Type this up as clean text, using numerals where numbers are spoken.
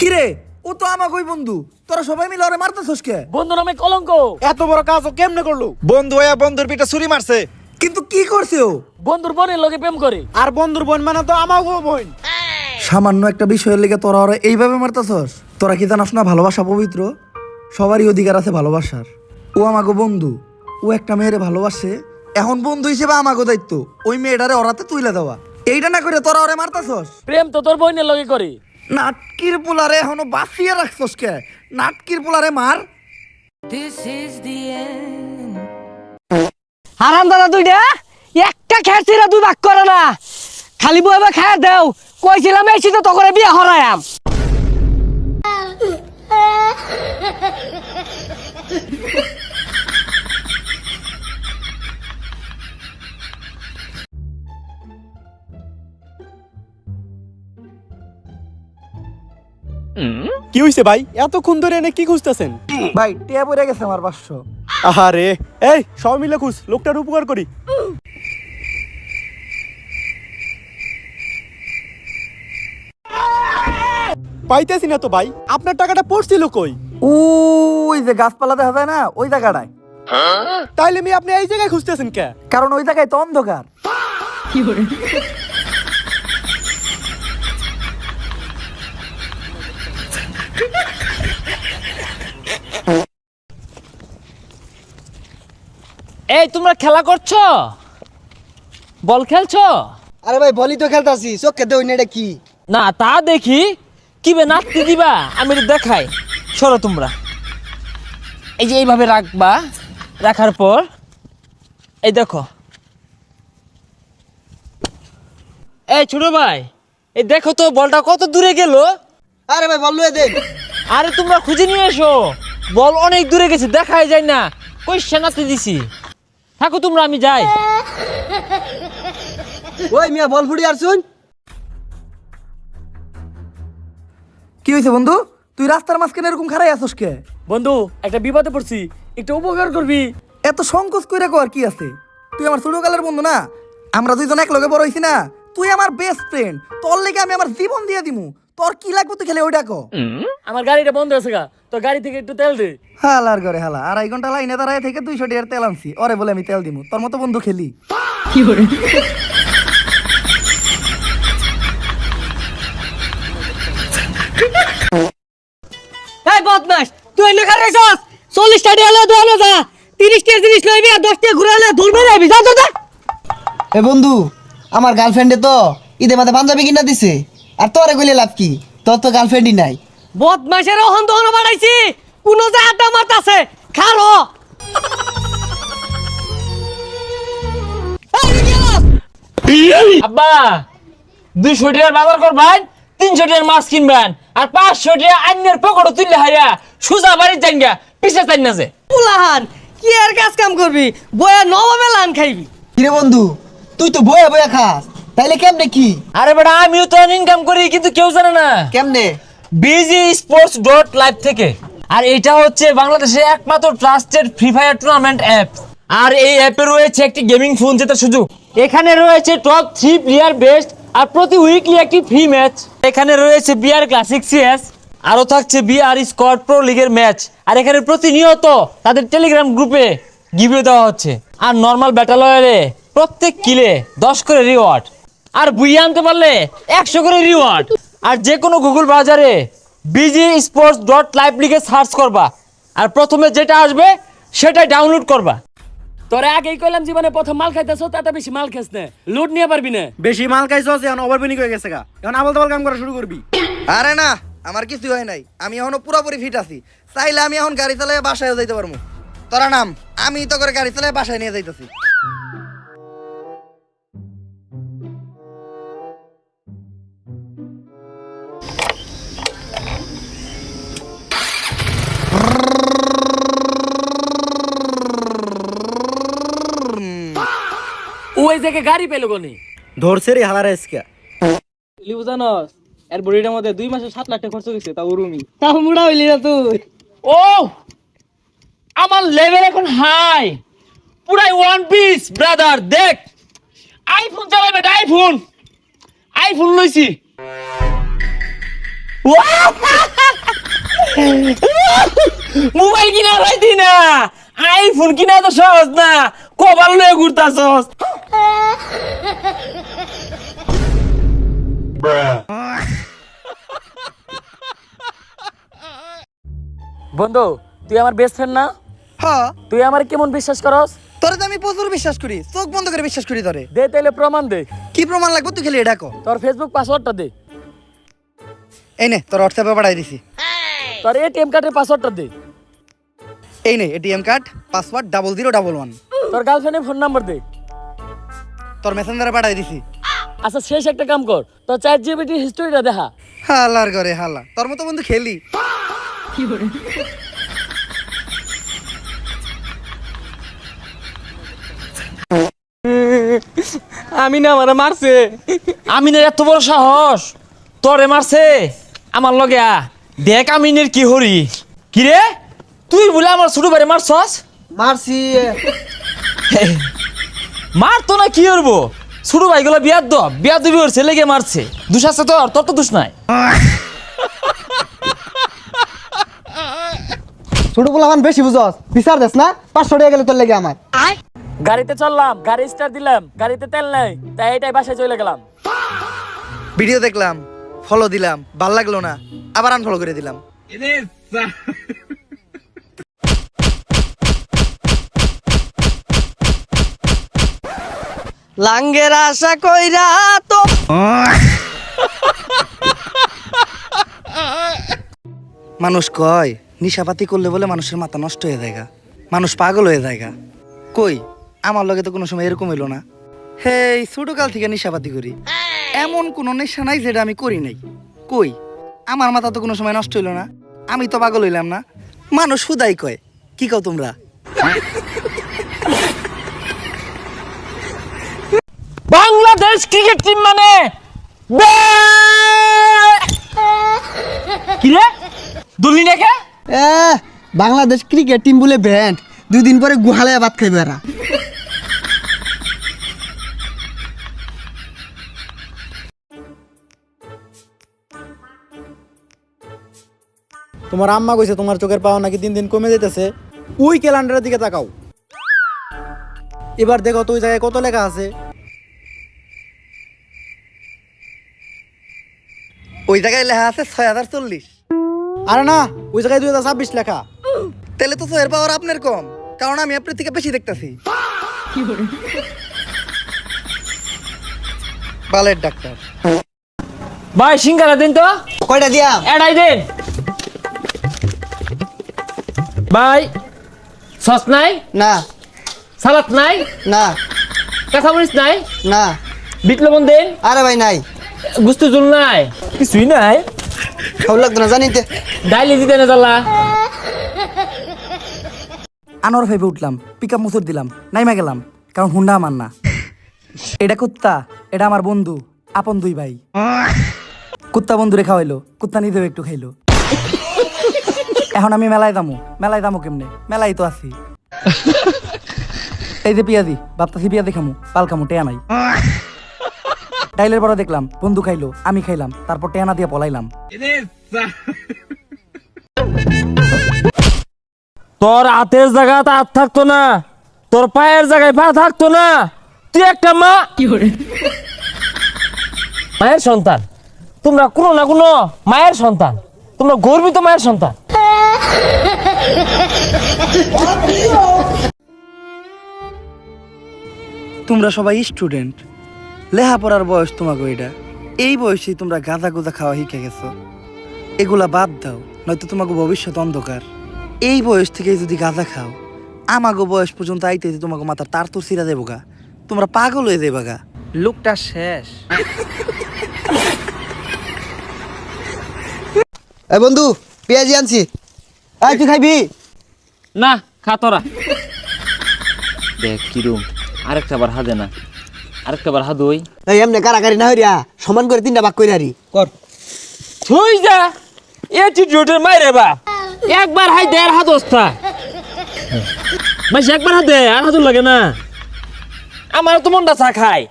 কিরে ও তো আমাগোই বন্ধু, তোরা সবাই মিলে ওরে মারতেছস কে? বন্ধু নামে কলঙ্ক। এত বড় কাজ ও কেমনে করলো? বন্ধু হইয়া বন্ধুর পিঠে ছুরি মারছে। কিন্তু কি করছে ও? বন্ধুর বোনের লগে প্রেম করে। আর বন্ধুর বোন মানে তো আমাগো বোন। সামান্য একটা বিষয়ের লেগে তোরা ওরা এইভাবে মারতেছস? তোরা কি জানাস না ভালোবাসা পবিত্র? সবারই অধিকার আছে ভালোবাসার। ও আমাগো বন্ধু, ও একটা মেয়েরে ভালোবাসে, এখন বন্ধু হিসেবে আমাগো দায়িত্ব ওই মেয়েটারে ওরাতে তুইলে দেওয়া। এইটা না করে তোরা ওরে মারতেছস। প্রেম তো তোর বোনের লগে করে। নাটকির পোলারে এখনো বাঁচিয়ে রাখছস কে? নাটকির পোলারে মার। হারাম দাদা দুইটা একটা খেয়েছিরা দুই ভাগ করে না, খালি বইবে খায় দেও। কইছিলাম এই শীতে তো করে বিয়ে হরায়াম। কি হইছে ভাই, এতক্ষণ ধরে এনে কি খুঁজতেছেন? ভাই টিয়া পড়ে গেছে আমার 500। আহারে, এই সব মিলে খুঁজ, লোকটার উপকার করি। পাইতেছি না তো ভাই, আপনার টাকাটা পড়ছিল কই? ওই যে গাছপালা দেখা যায় না, ওই জায়গাটায়। তাইলে আপনি এই জায়গায় খুঁজতেছেন কে? কারণ ওই জায়গায় তো অন্ধকার। এই তোমরা খেলা করছো? বল খেলছো? আরে ভাই বলি তো খেলতাছি, চোখে দেই না, এটা কি? না তা দেখি কি বে নাচতে দিবা, আমি এটা দেখাই। সরো তোমরা, এই যে এইভাবে রাখবা, রাখার পর এই দেখো। এই ছোট ভাই, এই দেখো তো বলটা কত দূরে গেল। আরে ভাই বল লয়ে দেন। আরে তোমরা খুঁজে নিয়ে এসো, বল অনেক দূরে গেছে, দেখাই যায় না। কই সেনাতে দিছি, থাকো তোমরা, আমি যাই। ওই মিয়া বল ফুড়ি আর শুন। কি হয়েছে বন্ধু? তুই রাস্তার মাঝখানে এরকম খাড়াই আছস কে? বন্ধু একটা বিপদে পড়ছি, একটু উপকার করবি। এত সংকোচ কইরা কর কি আছে? তুই আমার ছোটকালের বন্ধু না, আমরা দুইজন এক লগে বড় হইছি না। তুই আমার বেস্ট ফ্রেন্ড, তোর লেগে আমি আমার জীবন দিয়ে দিমু। তোর কি লাগবে তুই খেলে ওইটা কো। আমার গাড়িটা বন্ধ আছে গা, তো গাড়ি থেকে একটু তেল দে। হালার করে হালা, 2.5 ঘন্টা লাইনে দাঁড়ায় থেকে 200 টাকার তেল আনছি, ওরে বলে আমি তেল দিমু। তোর মতো বন্ধু খেলি? এই বদমাস, তুই এনে খারে যাস। 40 টাকা এলো দোনো যা, 30 টাকা জিনিস লইবি আর 10 টাকা ঘুরে এলে ধরবে যাবি। যা তো যা। এ বন্ধু, আমার গার্লফ্রেন্ডে তো ঈদে মাঝে পাঞ্জাবি কিনা দিছে, আর তোরে কইলে লাভ কি? তোর তো গার্লফ্রেন্ডই নাই। বদমাসের ওহন দহন বাড়াইছি, কোন যা আড্ডা মারতাছে খালো। আব্বা 200 টাকার বাজার করবেন, 300 টাকার মাছ কিনবেন, আর 500 টাকা আইনের পকেটে তুললে হাইয়া সুজা বাড়ির জাঙ্গা পিছে চাই না যে। পুলাহান কি আর কাজ কাম করবি, বয়া নবমে লান খাইবি। কিরে বন্ধু, তুই তো বয়া বয়া খাস, তাইলে কেমনে কি? আরে বেটা আমিও তো ইনকাম করি, কিন্তু কেউ জানে না। কেমনে? BGsports.live থেকে। আর এটা হচ্ছে বাংলাদেশের একমাত্র trusted free fire tournament app. আর এই অ্যাপে রয়েছে একটি গেমিং ফোন জেতার সুযোগ। এখানে রয়েছে টপ 3 প্লেয়ার বেস্ট, আর প্রতি উইকলি একটি ফ্রি ম্যাচ। এখানে রয়েছে বিআর ক্লাসিক সিএস, আরো থাকছে বিআর স্কোয়াড প্রো লিগের ম্যাচ। আর এখানে প্রতিনিয়ত তাদের টেলিগ্রাম গ্রুপে গিভওয়ে দেওয়া হচ্ছে। আর নর্মাল ব্যাটল রয়্যালে প্রত্যেক কিলে 10 করে রিওয়ার্ড, আর বুইয়ে আনতে পারলে 100 করে রিওয়ার্ড। আর যে কোনো গুগল ব্রাউজারে BGsports.live লিখে সার্চ করবা, আর প্রথমে যেটা আসবে সেটাই ডাউনলোড করবা। তোরে আগেই কইলাম জীবনে প্রথম মাল খাইতেছ, তাতে বেশি মাল খাস না, লুট নিয়ে পারবি না। বেশি মাল খাইছস, এখন ওভারবেনিং হয়ে গেছে গা, এখন আবল তাবল কাম করা শুরু করবি। আরে না, আমার কিছু হয় নাই, আমি এখনো পুরোপুরি ফিট আছি। চাইলে আমি এখন গাড়ি চালিয়ে বাসায় যাইতে পারবো। তোরা নাম, আমি তো করে গাড়ি চালিয়ে বাসায় নিয়ে যাইতেছি। ওই জায়গায় গাড়ি পেলো কোনে? ধরছে রে হালার এসকা। লিবু জানস এর বডিটার মধ্যে 2 মাসে 7 লাখ টাকা খরচ হইছে, তাও রুমি তাও মুড়া হইলি না তুই। ও আমার লেভেল এখন হাই, পুরাই ওয়ান পিস ব্রাদার। দেখ আইফোন চালাবে, আইফোন লইছি। মোবাইল কিনা পাইতি না, আইফোন কিনা তো সহজ না, কপাল লয়ে ঘুরতাছস। বন্ধু, তুই আমার বেস্ট ফ্রেন্ড না? হ্যাঁ, তুই আমার কেমন বিশ্বাস করস? তোরে তো আমি প্রচুর বিশ্বাস করি, চোখ বন্ধ করে বিশ্বাস করি তোরে। দে তাইলে প্রমাণ দে। কি প্রমাণ লাগবে তুই খালি এটা কর। তোর ফেসবুক পাসওয়ার্ডটা দে। এই নে তোর হোয়াটসঅ্যাপে পাঠাই দিছি। তোর এটিএম কার্ডের পাসওয়ার্ডটা দে। এই নে এটিএম কার্ড, পাসওয়ার্ড 0011। তোর গার্লফ্রেন্ডের ফোন নাম্বার দে। তোর মেসেঞ্জারে পাঠাই দিছি। আচ্ছা, শেষ একটা কাম কর, তোর ChatGPT হিস্টরিটা দেখা। হালার করে হালা, তোর মতো বন্ধু খেলি। আমি না আমারে মারছে। আমিনের এত বড় সাহস, তোরে মারছে আমার লগে আ। দেখ আমিনের কি হরি। কি রে, তুই বলে আমার ছোট ভাইরে মারছস? মারছি। মার তো না, কি করবো? ছোট ভাইগুলো বিয়া দিবি ওর ছেলেকে মারছে। দোষ আছে তোর? তোর তো দোষ নাই। ছোট পোলাপান বেশি বুঝস, বিচার দেস না, 500 টাকা গেলে তোর লেগে আমার। গাড়িতে চললাম, গাড়ি স্টার্ট দিলাম, গাড়িতে তেল নাই, তাই এটাই বাসায় চলে গেলাম। ভিডিও দেখলাম, ফলো দিলাম, ভাল লাগলো না, আবার আনফলো করে দিলাম। লাঙ্গের আশা কইরা তো মানুষ কয় নিশাপাতি করলে বলে মানুষের মাথা নষ্ট হয়ে যায়, মানুষ পাগল হয়ে যায়। কই আমার লগে তো কোনো সময় এরকম হইলো না। হেই ছোটকাল থেকে নিশাপাতি করি, এমন কোনো নেশা নাই যেটা আমি করি নাই। কই আমার মাথা তো কোনো সময় নষ্ট হইলো না, আমি তো পাগল হইলাম না। মানুষ হুদাই কয়, কি কও তোমরা? বাংলাদেশ ক্রিকেট টিম মানে কি রে, দুলি নাকি? বাংলাদেশ ক্রিকেট টিম বলে ব্যান্ড, 2 দিন পরে গুহালে ভাত খাইবে এরা। তোমার আম্মা কইছে তোমার চোখের পাওয়া নাকি দিন দিন কমে যেতেছে। ওই ক্যালেন্ডারের দিকে তাকাও, এবার দেখো তো ওই জায়গায় কত লেখা আছে। ওই জায়গায় লেখা আছে 6040। আরে না, ওই জায়গায় 2026 লেখা। তাহলে তো এর পাওয়ার আপনার কম, কারণ আমি আপনার থেকে বেশি দেখতেছি। বালের ডাক্তার। ভাই সিঙ্গারা দিন তো। কয়টা দিয়া? এড়াই দিন ভাই। সস নাই? না সালাদ নাই? না কাঁচামরিচ নাই? না। বিট লবণ দিন। আরে ভাই নাই, গুস্ত জুল নাই, কিছুই নাই। খাওয়া লাগতো না জানিতে। ডাইলি দিতে না জ্বালা। আনোয়ার ভেবে উঠলাম, পিক আপ মুসুর দিলাম, নাইমা গেলাম, কারণ হুন্ডা আমার না। এটা কুত্তা, এটা আমার বন্ধু, আপন 2 ভাই। কুত্তা বন্ধুরে খাওয়াইলো, কুত্তা নিজেও একটু খাইলো। এখন আমি মেলায় দামো কেমনে? মেলায় তো আছি। এই যে পিয়াজি, ভাবতাছি পিয়াজি খামু, পাল খামু, টেয়া নাই। ডাইলের পরে দেখলাম বন্ধু খাইলো, আমি খাইলাম, তারপর টেয়ানা দিয়ে পলাইলাম। তোর হাতের জায়গায় হাত থাকতো না, তোর পায়ের জায়গায় পা থাকতো না। তুই একটা মা, মায়ের সন্তান। তোমরা কোনো না কোনো মায়ের সন্তান, তোমরা গর্বিত মায়ের সন্তান। তোমরা সবাই স্টুডেন্ট, লেখাপড়ার বয়স তোমাকে এটা। এই বয়সে তোমরা গাঁজা গোজা খাওয়া শিখে গেছো। এগুলা বাদ দাও, নয়তো তোমাকে ভবিষ্যৎ অন্ধকার। এই বয়স থেকে যদি গাঁজা খাও, আমাগো বয়স পর্যন্ত আইতে তোমাকে মাথার তার তোর ছিঁড়া দেবো গা, তোমরা পাগল হয়ে যাবে গা। লোকটা শেষ। এ বন্ধু, পেঁয়াজি আনছি, আয় তুই খাইবি? না, খা তোরা। দেখ কিরম, আরেকটা বার হাদে না, আরেকটা বার হাদ ওই। এই এমনি কারাকারি না হইরা সমান করে 3টা ভাগ কইরা রি কর। থুই যা, এটিটিউডের মাইরে বা। একবার হাই দে আর হাত অবস্থা। মাস একবার হাত দে আর হাতুর লাগে না। আমার তো মনটা চা খায়।